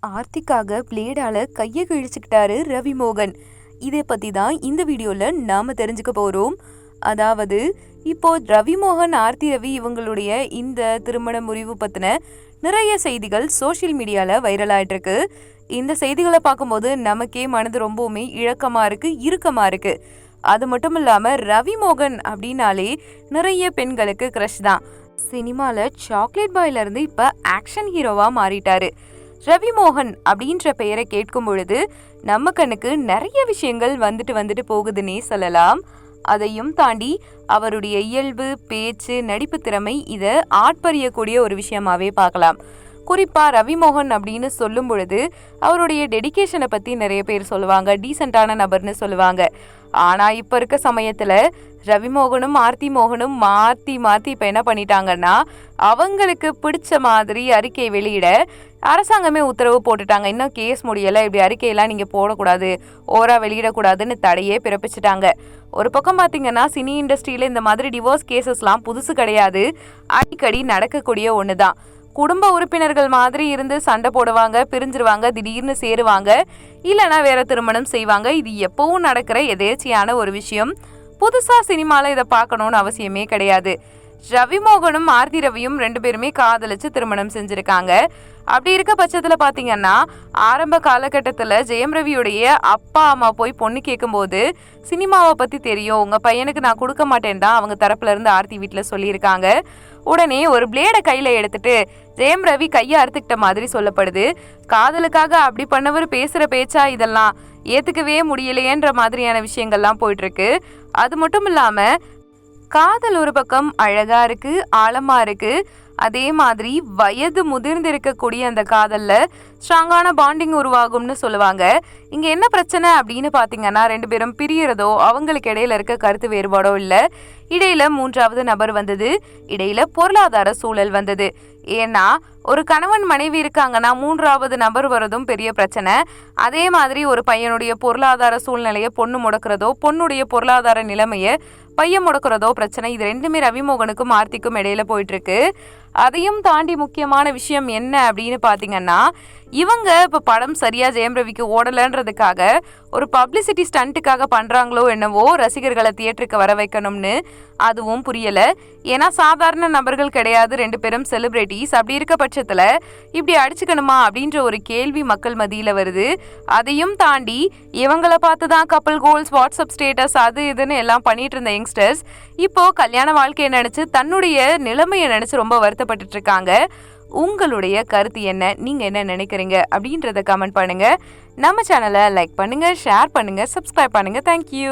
ஆர்த்திக்காக பிளேடால கையை கிழிச்சுக்கிட்டாரு ரவிமோகன். இதை பத்தி தான் இந்த வீடியோல நாம தெரிஞ்சுக்க போறோம். அதாவது இப்போ ரவிமோகன், ஆர்த்தி ரவி இவங்களுடைய இந்த திருமண முறிவு பத்தின நிறைய செய்திகள் சோசியல் மீடியால வைரல் ஆயிட்டு இருக்கு. இந்த செய்திகளை பார்க்கும்போது நமக்கே மனது ரொம்பவுமே இழக்கமா இருக்கு, இறுக்கமா இருக்கு. அது மட்டும் இல்லாம ரவிமோகன் அப்படின்னாலே நிறைய பெண்களுக்கு கிரஷ் தான். சினிமால சாக்லேட் பாய்ல இருந்து இப்ப ஆக்ஷன் ஹீரோவா மாறிட்டாரு. ரவிமோகன் அப்படின்ற பெயரை கேட்கும் பொழுது நம்ம கண்ணுக்கு நிறைய விஷயங்கள் வந்துட்டு போகுதுன்னே சொல்லலாம். அதையும் தாண்டி அவருடைய இயல்பு, பேச்சு, நடிப்பு திறமை இதை ஆட்பறியக்கூடிய ஒரு விஷயமாவே பார்க்கலாம். குறிப்பா ரவிமோகன் அப்படின்னு சொல்லும் பொழுது அவருடைய டெடிகேஷனை பத்தி நிறைய பேர் சொல்லுவாங்க, டீசென்டான நபர்னு சொல்லுவாங்க. ஆனா இப்ப இருக்க சமயத்துல ரவிமோகனும் ஆர்த்தி மோகனும் மாத்தி இப்ப என்ன பண்ணிட்டாங்கன்னா, அவங்களுக்கு பிடிச்ச மாதிரி அறிக்கை வெளியிட அரசாங்கமே உத்தரவு போட்டுட்டாங்க. இன்னும் கேஸ் முடியல, இப்படி அறிக்கையெல்லாம் நீங்க போடக்கூடாது, ஓரா வெளியிடக்கூடாதுன்னு தடையே பிறப்பிச்சுட்டாங்க. ஒரு பக்கம் பாத்தீங்கன்னா சினி இண்டஸ்ட்ரியில இந்த மாதிரி டிவோர்ஸ் கேசஸ்லாம் புதுசு கிடையாது, அடிக்கடி நடக்கக்கூடிய ஒண்ணுதான். குடும்ப உறுப்பினர்கள் மாதிரி இருந்து சண்டை போடுவாங்க, பிரிஞ்சிருவாங்க, திடீர்னு சேருவாங்க, இல்லைன்னா வேற திருமணம் செய்வாங்க. இது எப்பவும் நடக்கிற எதேச்சியான ஒரு விஷயம். புதுசா சினிமால இதை பார்க்கணும்னு அவசியமே கிடையாது. ரவிமோகனும் ஆர்த்தி ரவியும் 2 பேருமே காதலிச்சு திருமணம் செஞ்சிருக்காங்க. அப்படி இருக்க பட்சத்துல பாத்தீங்கன்னா, ஆரம்ப காலகட்டத்துல ஜெயம் ரவியுடைய அப்பா அம்மா போய் பொண்ணு கேட்கும்போது சினிமாவை பத்தி தெரியும், உங்க பையனுக்கு நான் கொடுக்க மாட்டேன் தான் அவங்க தரப்புல இருந்து ஆர்த்தி வீட்டுல சொல்லியிருக்காங்க. உடனே ஒரு பிளேடை கையில எடுத்துட்டு ஜெயம் ரவி கையை அறுத்துக்கிட்ட மாதிரி சொல்லப்படுது. காதலுக்காக அப்படி பண்ணவர் பேசுற பேச்சா இதெல்லாம், ஏத்துக்கவே முடியலையேன்ற மாதிரியான விஷயங்கள்லாம் போயிட்டு இருக்கு. அது மட்டும் இல்லாம காதல் ஒரு பக்கம் அழகா இருக்கு, ஆழமா இருக்கு. அதே மாதிரி வயது முதிர்ந்து இருக்கக்கூடிய அந்த காதல்ல ஸ்ட்ராங்கான பாண்டிங் உருவாகும்னு சொல்லுவாங்க. இங்க என்ன பிரச்சனை அப்படின்னு பாத்தீங்கன்னா, 2 பேரும் பிரியறதோ அவங்களுக்கு இடையில இருக்க கருத்து வேறுபாடோ இல்ல, இடையில 3வது நபர் வந்தது, இடையில பொருளாதார சூழல் வந்தது. ஏன்னா ஒரு கணவன் மனைவி இருக்காங்கன்னா 3வது நபர் வரதும் பெரிய பிரச்சனை. அதே மாதிரி ஒரு பையனுடைய பொருளாதார சூழ்நிலையை பொண்ணு முடக்கிறதோ, பொண்ணுடைய பொருளாதார நிலைமையை பையன் முடக்கிறதோ பிரச்சனை. இது 2மே ரவிமோகனுக்கும் ஆர்த்திக்கும் இடையில போயிட்டு இருக்கு. அதையும் தாண்டி முக்கியமான விஷயம் என்ன அப்படின்னு பாத்தீங்கன்னா, இவங்க இப்ப படம் சரியா ஜெயம் ரவிக்கு ஓடலன்றதுக்காக ஒரு பப்ளிசிட்டி ஸ்டண்ட்டுக்காக பண்றாங்களோ என்னவோ, ரசிகர்களை தியேட்டருக்கு வர வைக்கணும்னு. அதுவும் புரியல. ஏன்னா சாதாரண நபர்கள் கிடையாது, 2 பேரும் செலிபிரிட்டிஸ். அப்படி இருக்க பட்சத்துல இப்படி அடிச்சுக்கணுமா அப்படின்ற ஒரு கேள்வி மக்கள் மத்தியில வருது. அதையும் தாண்டி இவங்களை பார்த்துதான் கப்பல் கோல்ஸ், வாட்ஸ்அப் ஸ்டேட்டஸ், அது இதுன்னு எல்லாம் பண்ணிட்டு இருந்த யங்ஸ்டர்ஸ் இப்போ கல்யாண வாழ்க்கையை நினைச்சு தன்னுடைய நிலைமையை நினைச்சு ரொம்ப வருத்தப்பட்டு இருக்காங்க. உங்களுடைய கருத்து என்ன? நீங்க என்ன நினைக்கிறீங்க அப்படின்றத கமெண்ட் பண்ணுங்க. நம்ம சேனலை லைக் பண்ணுங்க, ஷேர் பண்ணுங்க, சப்ஸ்கிரைப் பண்ணுங்க. தேங்க்யூ.